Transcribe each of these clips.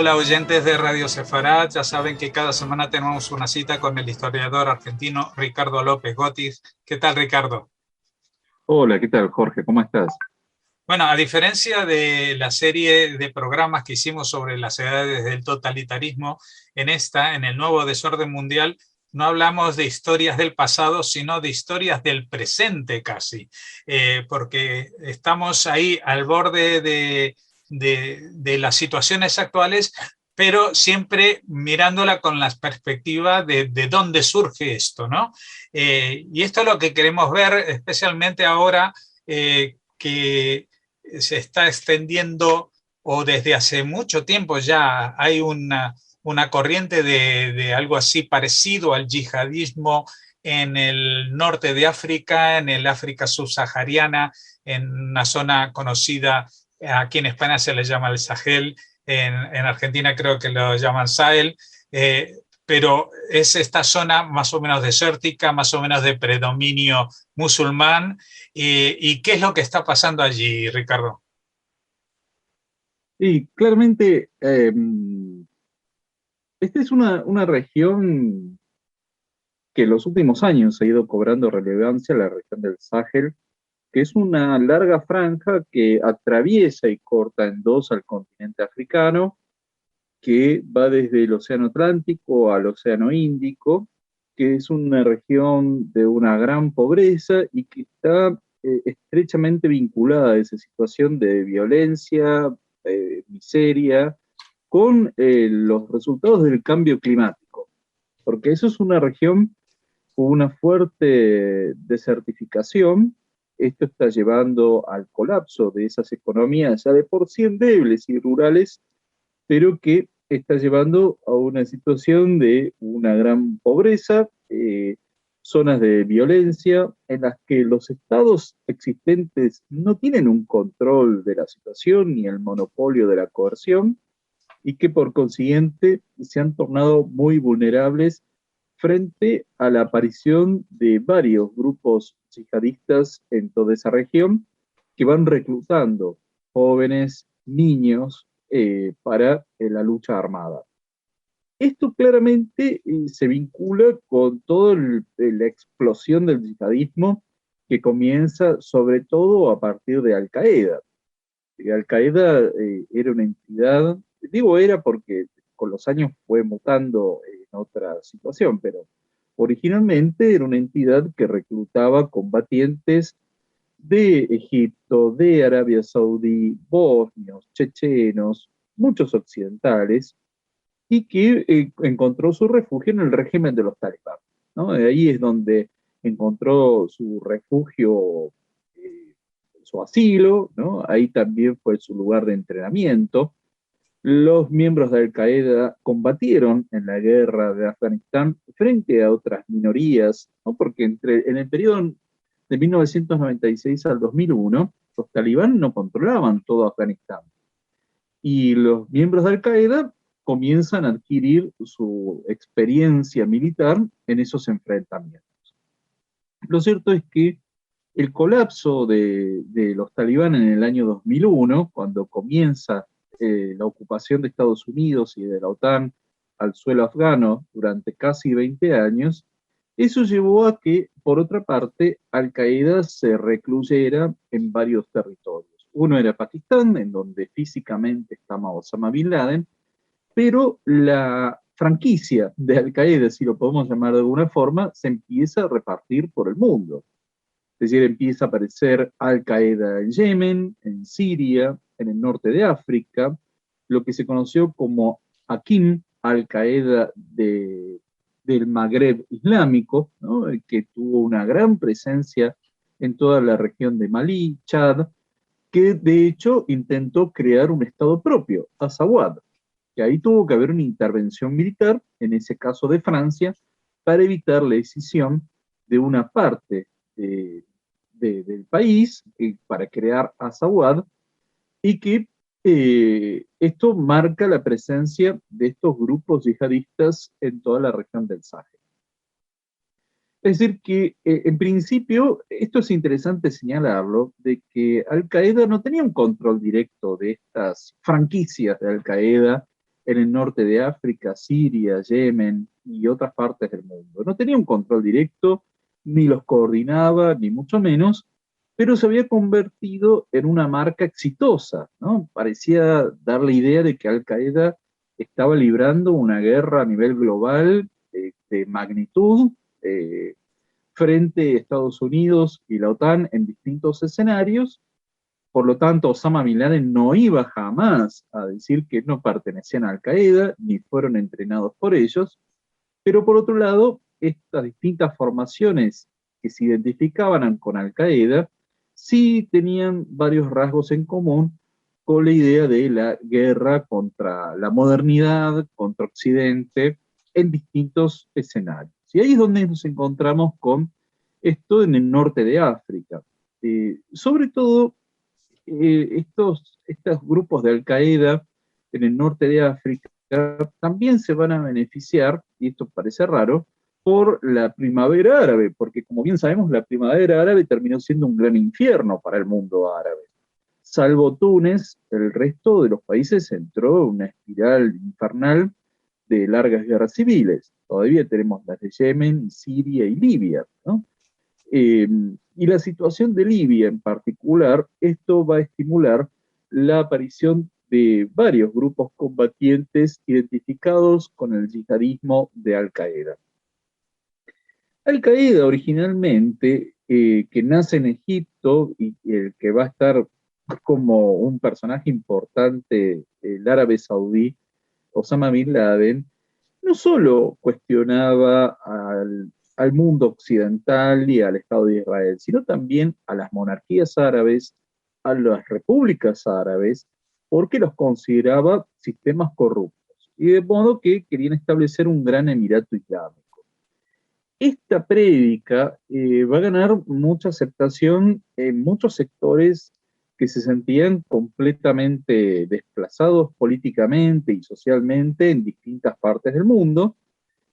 Hola oyentes de Radio Sefarat, ya saben que cada semana tenemos una cita con el historiador argentino Ricardo López Gotis. ¿Qué tal, Ricardo? Hola, ¿qué tal, Jorge? ¿Cómo estás? Bueno, a diferencia de la serie de programas que hicimos sobre las edades del totalitarismo, en el nuevo desorden mundial, no hablamos de historias del pasado, sino de historias del presente casi, porque estamos ahí al borde de las situaciones actuales, pero siempre mirándola con la perspectiva de dónde surge esto, ¿no? Y esto es lo que queremos ver, especialmente ahora que se está extendiendo, o desde hace mucho tiempo ya hay una corriente de algo así parecido al yihadismo en el norte de África, en el África subsahariana, en una zona conocida, aquí en España se le llama el Sahel, en Argentina creo que lo llaman Sahel, pero es esta zona más o menos desértica, más o menos de predominio musulmán. ¿Y qué es lo que está pasando allí, Ricardo? Y claramente, esta es una región que en los últimos años ha ido cobrando relevancia, la región del Sahel, que es una larga franja que atraviesa y corta en dos al continente africano, que va desde el Océano Atlántico al Océano Índico, que es una región de una gran pobreza y que está estrechamente vinculada a esa situación de violencia, miseria, con los resultados del cambio climático, porque eso es una región con una fuerte desertificación. Esto está llevando al colapso de esas economías ya de por sí endebles y rurales, pero que está llevando a una situación de una gran pobreza, zonas de violencia en las que los estados existentes no tienen un control de la situación ni el monopolio de la coerción, y que por consiguiente se han tornado muy vulnerables frente a la aparición de varios grupos yihadistas en toda esa región que van reclutando jóvenes, niños, para la lucha armada. Esto claramente se vincula con toda la explosión del yihadismo que comienza sobre todo a partir de Al-Qaeda. Al-Qaeda era una entidad, digo era porque con los años fue mutando en otra situación, pero originalmente era una entidad que reclutaba combatientes de Egipto, de Arabia Saudí, bosnios, chechenos, muchos occidentales, y que encontró su refugio en el régimen de los talibán, ¿no? Ahí es donde encontró su refugio, su asilo, ¿no? Ahí también fue su lugar de entrenamiento. Los miembros de Al-Qaeda combatieron en la guerra de Afganistán frente a otras minorías, ¿no? Porque en el periodo de 1996 al 2001, los talibán no controlaban todo Afganistán. Y los miembros de Al-Qaeda comienzan a adquirir su experiencia militar en esos enfrentamientos. Lo cierto es que el colapso de los talibán en el año 2001, cuando comienza la ocupación de Estados Unidos y de la OTAN al suelo afgano durante casi 20 años, eso llevó a que, por otra parte, Al-Qaeda se recluyera en varios territorios. Uno era Pakistán, en donde físicamente estaba Osama Bin Laden, pero la franquicia de Al-Qaeda, si lo podemos llamar de alguna forma, se empieza a repartir por el mundo. Es decir, empieza a aparecer Al-Qaeda en Yemen, en Siria, en el norte de África, lo que se conoció como Akin, Al-Qaeda del Magreb islámico, ¿no? Que tuvo una gran presencia en toda la región de Malí, Chad, que de hecho intentó crear un estado propio, Azawad, que ahí tuvo que haber una intervención militar, en ese caso de Francia, para evitar la decisión de una parte del país para crear Azawad, y que esto marca la presencia de estos grupos yihadistas en toda la región del Sahel. Es decir, que en principio, esto es interesante señalarlo, de que Al-Qaeda no tenía un control directo de estas franquicias de Al-Qaeda en el norte de África, Siria, Yemen y otras partes del mundo. No tenía un control directo, ni los coordinaba, ni mucho menos, pero se había convertido en una marca exitosa, ¿no? Parecía dar la idea de que Al-Qaeda estaba librando una guerra a nivel global de magnitud frente a Estados Unidos y la OTAN en distintos escenarios. Por lo tanto, Osama Bin Laden no iba jamás a decir que no pertenecían a Al-Qaeda, ni fueron entrenados por ellos, pero por otro lado, estas distintas formaciones que se identificaban con Al-Qaeda sí tenían varios rasgos en común con la idea de la guerra contra la modernidad, contra Occidente, en distintos escenarios. Y ahí es donde nos encontramos con esto en el norte de África. Sobre todo, estos grupos de Al-Qaeda en el norte de África también se van a beneficiar, y esto parece raro, por la primavera árabe, porque como bien sabemos, la primavera árabe terminó siendo un gran infierno para el mundo árabe. Salvo Túnez, el resto de los países entró en una espiral infernal de largas guerras civiles. Todavía tenemos las de Yemen, Siria y Libia, ¿no? Y la situación de Libia en particular, esto va a estimular la aparición de varios grupos combatientes identificados con el yihadismo de Al-Qaeda. Al-Qaeda originalmente, que nace en Egipto y el que va a estar como un personaje importante, el árabe saudí, Osama Bin Laden, no solo cuestionaba al mundo occidental y al Estado de Israel, sino también a las monarquías árabes, a las repúblicas árabes, porque los consideraba sistemas corruptos, y de modo que querían establecer un gran emirato islámico. Esta prédica va a ganar mucha aceptación en muchos sectores que se sentían completamente desplazados políticamente y socialmente en distintas partes del mundo,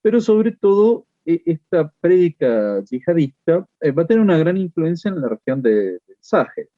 pero sobre todo esta prédica yihadista va a tener una gran influencia en la región del Sahel.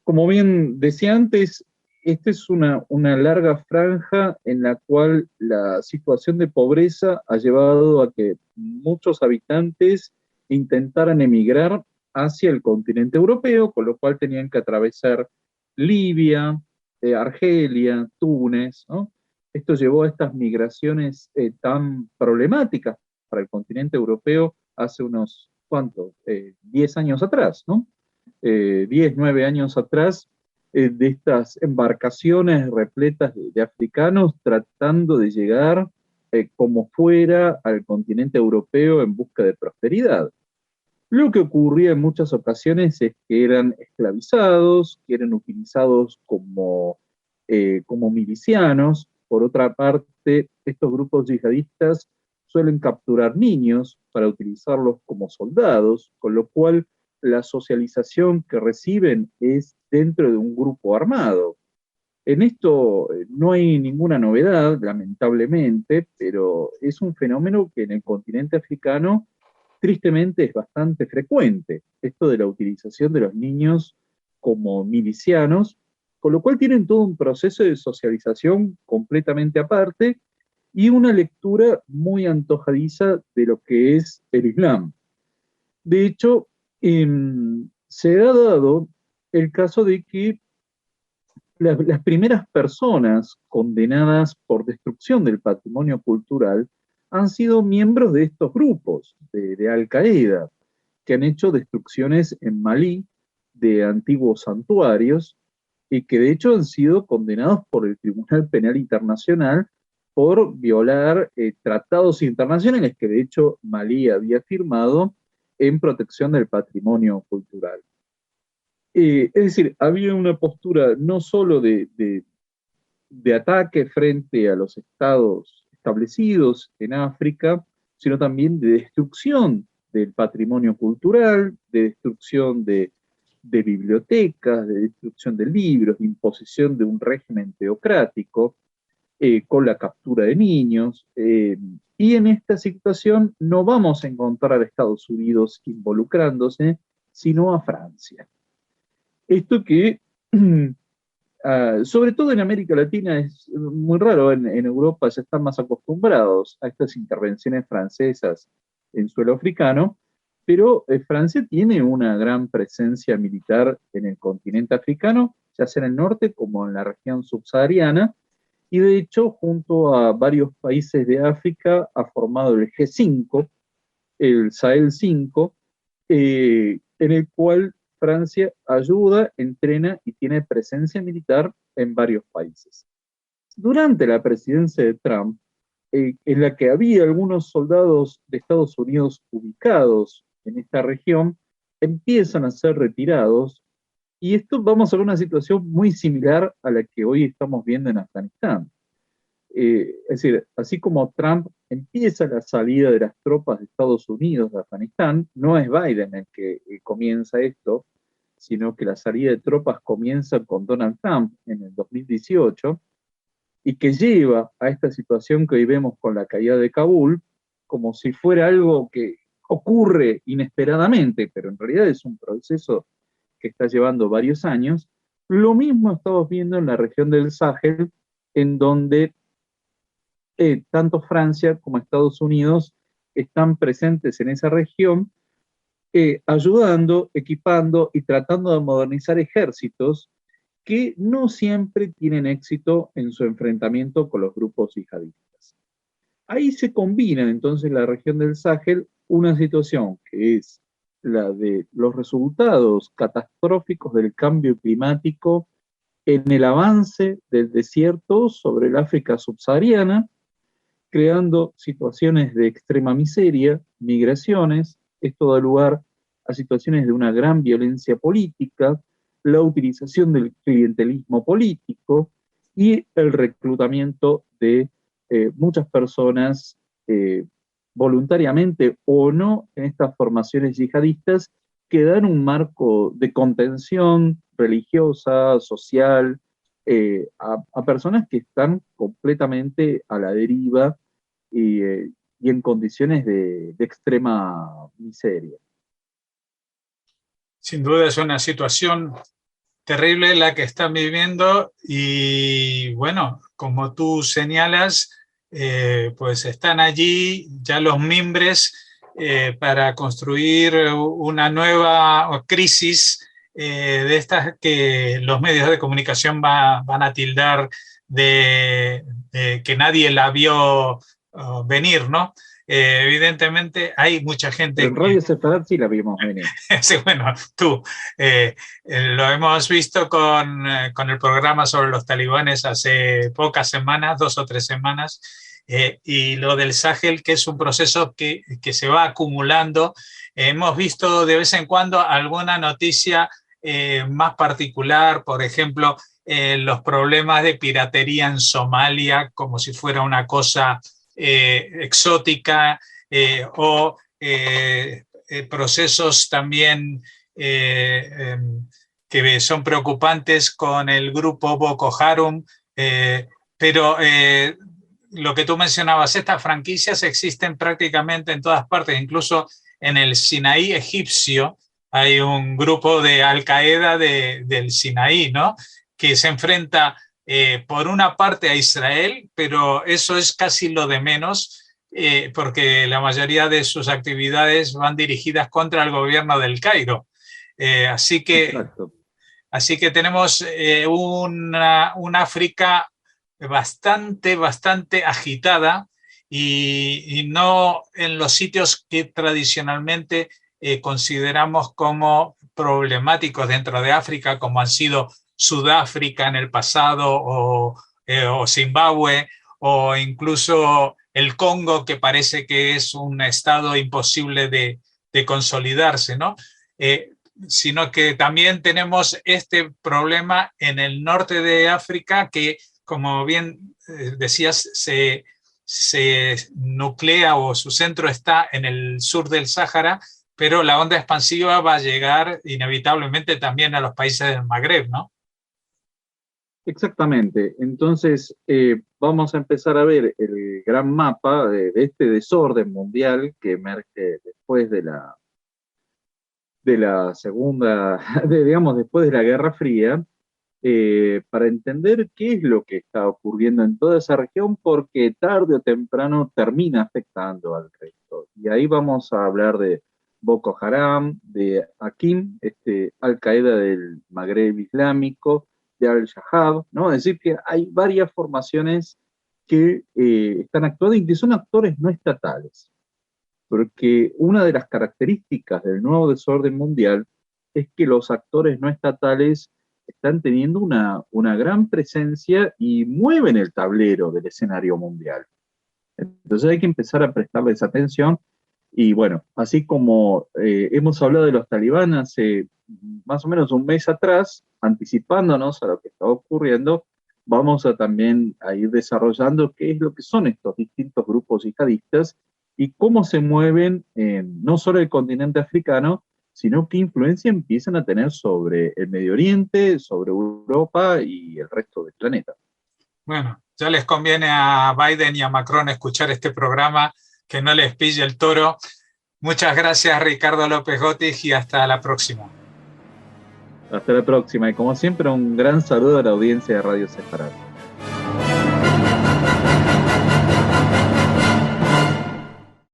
Como bien decía antes, esta es una larga franja en la cual la situación de pobreza ha llevado a que muchos habitantes intentaran emigrar hacia el continente europeo, con lo cual tenían que atravesar Libia, Argelia, Túnez, ¿no? Esto llevó a estas migraciones tan problemáticas para el continente europeo hace unos, ¿cuántos? 10 años atrás, ¿no? 10, 9 años atrás, de estas embarcaciones repletas de africanos tratando de llegar como fuera al continente europeo en busca de prosperidad. Lo que ocurría en muchas ocasiones es que eran esclavizados, que eran utilizados como milicianos. Por otra parte, estos grupos yihadistas suelen capturar niños para utilizarlos como soldados, con lo cual la socialización que reciben es dentro de un grupo armado. En esto no hay ninguna novedad, lamentablemente, pero es un fenómeno que en el continente africano tristemente es bastante frecuente, esto de la utilización de los niños como milicianos, con lo cual tienen todo un proceso de socialización completamente aparte y una lectura muy antojadiza de lo que es el Islam. De hecho, se ha dado el caso de que las primeras personas condenadas por destrucción del patrimonio cultural han sido miembros de estos grupos de Al-Qaeda, que han hecho destrucciones en Malí de antiguos santuarios y que de hecho han sido condenados por el Tribunal Penal Internacional por violar tratados internacionales que de hecho Malí había firmado en protección del patrimonio cultural. Es decir, había una postura no solo de ataque frente a los estados establecidos en África, sino también de destrucción del patrimonio cultural, de destrucción de bibliotecas, de destrucción de libros, de imposición de un régimen teocrático, con la captura de niños. Y en esta situación no vamos a encontrar a Estados Unidos involucrándose, sino a Francia. Esto que Sobre todo en América Latina es muy raro, en Europa ya están más acostumbrados a estas intervenciones francesas en suelo africano, pero Francia tiene una gran presencia militar en el continente africano, ya sea en el norte como en la región subsahariana, y de hecho junto a varios países de África ha formado el G5, el Sahel 5, en el cual Francia ayuda, entrena y tiene presencia militar en varios países. Durante la presidencia de Trump, en la que había algunos soldados de Estados Unidos ubicados en esta región, empiezan a ser retirados, y esto vamos a ver una situación muy similar a la que hoy estamos viendo en Afganistán. Es decir, así como Trump empieza la salida de las tropas de Estados Unidos de Afganistán, no es Biden el que comienza esto, sino que la salida de tropas comienza con Donald Trump en el 2018 y que lleva a esta situación que hoy vemos con la caída de Kabul como si fuera algo que ocurre inesperadamente, pero en realidad es un proceso que está llevando varios años. Lo mismo estamos viendo en la región del Sahel, en donde tanto Francia como Estados Unidos están presentes en esa región, ayudando, equipando y tratando de modernizar ejércitos que no siempre tienen éxito en su enfrentamiento con los grupos yihadistas. Ahí se combina entonces la región del Sahel una situación que es la de los resultados catastróficos del cambio climático en el avance del desierto sobre el África subsahariana, creando situaciones de extrema miseria, migraciones. Esto da lugar a situaciones de una gran violencia política, la utilización del clientelismo político y el reclutamiento de muchas personas voluntariamente o no en estas formaciones yihadistas que dan un marco de contención religiosa, social, a personas que están completamente a la deriva y en condiciones de extrema miseria. Sin duda es una situación terrible la que están viviendo y bueno, como tú señalas, pues están allí ya los mimbres para construir una nueva crisis de estas que los medios de comunicación van a tildar de que nadie la vio venir, ¿no? Evidentemente hay mucha gente Pero en Radio Sefarad sí la vimos venir. Sí, bueno, tú, lo hemos visto con el programa sobre los talibanes hace pocas semanas, 2 o 3 semanas, y lo del Sahel, que es un proceso que se va acumulando. Hemos visto de vez en cuando alguna noticia más particular, por ejemplo, los problemas de piratería en Somalia, como si fuera una cosa exótica, o procesos también que son preocupantes con el grupo Boko Haram, pero lo que tú mencionabas, estas franquicias existen prácticamente en todas partes, incluso en el Sinaí egipcio hay un grupo de Al-Qaeda del Sinaí, ¿no? Que se enfrenta por una parte a Israel, pero eso es casi lo de menos, porque la mayoría de sus actividades van dirigidas contra el gobierno del Cairo. Así que tenemos una África bastante agitada y no en los sitios que tradicionalmente consideramos como problemáticos dentro de África, como han sido Sudáfrica en el pasado o Zimbabue o incluso el Congo, que parece que es un estado imposible de consolidarse, ¿no? Sino que también tenemos este problema en el norte de África que, como bien decías, se nuclea o su centro está en el sur del Sáhara, pero la onda expansiva va a llegar inevitablemente también a los países del Magreb, ¿no? Exactamente. Entonces, vamos a empezar a ver el gran mapa de este desorden mundial que emerge después de la segunda, digamos, después de la Guerra Fría, para entender qué es lo que está ocurriendo en toda esa región, porque tarde o temprano termina afectando al resto. Y ahí vamos a hablar de Boko Haram, de Akim, Al-Qaeda del Magreb Islámico, de Al-Shahab, ¿no? Es decir, que hay varias formaciones que están actuando y que son actores no estatales, porque una de las características del nuevo desorden mundial es que los actores no estatales están teniendo una gran presencia y mueven el tablero del escenario mundial. Entonces hay que empezar a prestarles atención y bueno, así como hemos hablado de los talibán hace más o menos un mes atrás, anticipándonos a lo que está ocurriendo, vamos a también a ir desarrollando qué es lo que son estos distintos grupos yihadistas y cómo se mueven en no solo el continente africano, sino qué influencia empiezan a tener sobre el Medio Oriente, sobre Europa y el resto del planeta. Bueno, ya les conviene a Biden y a Macron escuchar este programa, que no les pille el toro. Muchas gracias, Ricardo López Gotis, y hasta la próxima. Hasta la próxima, y como siempre, un gran saludo a la audiencia de Radio Sefarad.